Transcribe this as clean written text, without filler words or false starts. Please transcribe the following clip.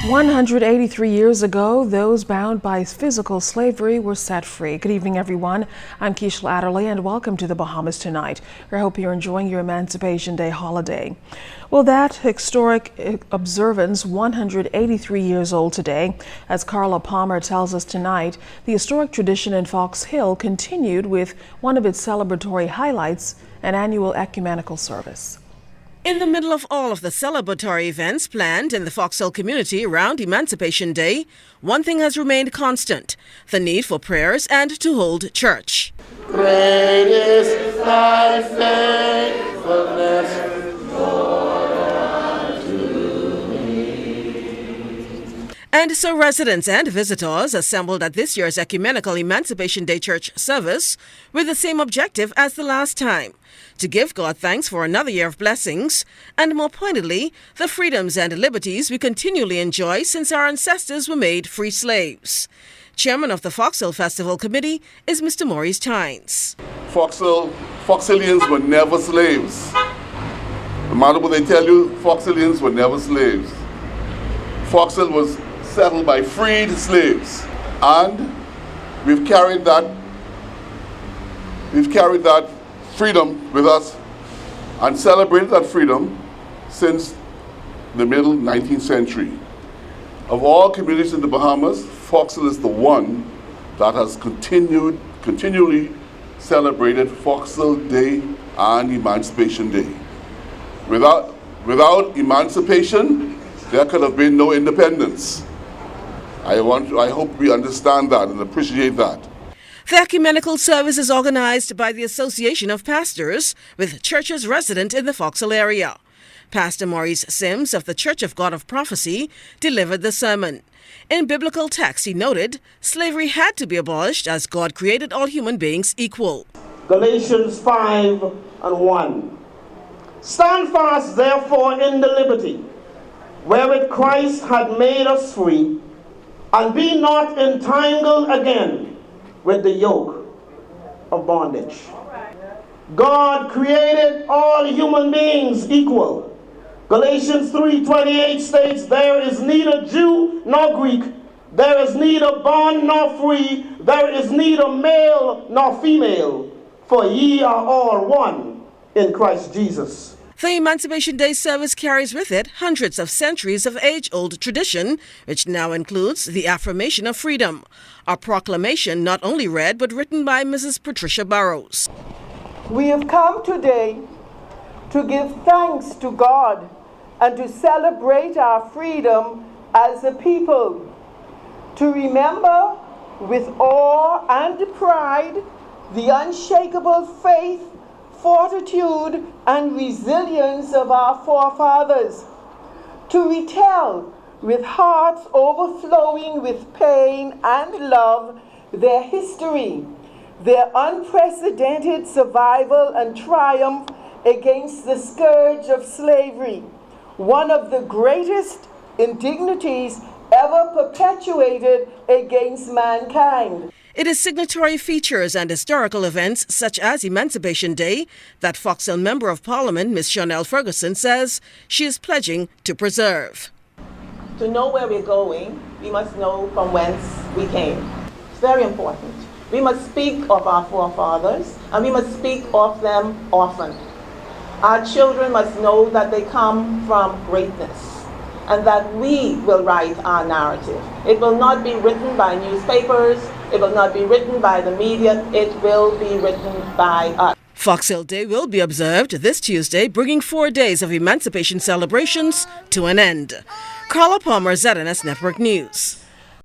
183 years ago, those bound by physical slavery were set free. Good evening, everyone. I'm Keishla Adderley, and welcome to the Bahamas Tonight. I hope you're enjoying your Emancipation Day holiday. Well, that historic observance, 183 years old today. As Carla Palmer tells us tonight, the historic tradition in Fox Hill continued with one of its celebratory highlights, an annual ecumenical service. In the middle of all of the celebratory events planned in the Fox Hill community around Emancipation Day, one thing has remained constant: the need for prayers and to hold church. Great is thy faithfulness, Lord, unto me. And so residents and visitors assembled at this year's Ecumenical Emancipation Day church service with the same objective as the last time: to give God thanks for another year of blessings, and more pointedly, the freedoms and liberties we continually enjoy since our ancestors were made free slaves. Chairman of the Fox Hill Festival Committee is Mr. Maurice Tynes. Foxhillians were never slaves. No matter what they tell you, Foxhillians were never slaves. Fox Hill was settled by freed slaves, and we've carried that freedom with us and celebrated that freedom since the middle 19th century. Of all communities in the Bahamas, Fox Hill is the one that has continually celebrated Fox Hill Day and Emancipation Day. Without emancipation, there could have been no independence. I hope we understand that and appreciate that. The ecumenical service is organized by the Association of Pastors, with churches resident in the Fox Hill area. Pastor Maurice Sims of the Church of God of Prophecy delivered the sermon. In biblical text, he noted slavery had to be abolished as God created all human beings equal. Galatians 5:1. Stand fast, therefore, in the liberty wherewith Christ had made us free, and be not entangled again with the yoke of bondage. God created all human beings equal. Galatians 3:28 states, there is neither Jew nor Greek, there is neither bond nor free, there is neither male nor female, for ye are all one in Christ Jesus. The Emancipation Day service carries with it hundreds of centuries of age-old tradition, which now includes the affirmation of freedom, a proclamation not only read but written by Mrs. Patricia Burrows. We have come today to give thanks to God and to celebrate our freedom as a people, to remember with awe and pride the unshakable faith, fortitude, and resilience of our forefathers, to retell with hearts overflowing with pain and love their history, their unprecedented survival and triumph against the scourge of slavery, one of the greatest indignities ever perpetuated against mankind. It is signatory features and historical events such as Emancipation Day that Fox Hill Member of Parliament Ms. Chanel Ferguson says she is pledging to preserve. To know where we're going, we must know from whence we came. It's very important. We must speak of our forefathers, and we must speak of them often. Our children must know that they come from greatness, and that we will write our narrative. It will not be written by newspapers, it will not be written by the media, it will be written by us. Fox Hill Day will be observed this Tuesday, bringing 4 days of emancipation celebrations to an end. Carla Palmer, ZNS Network News.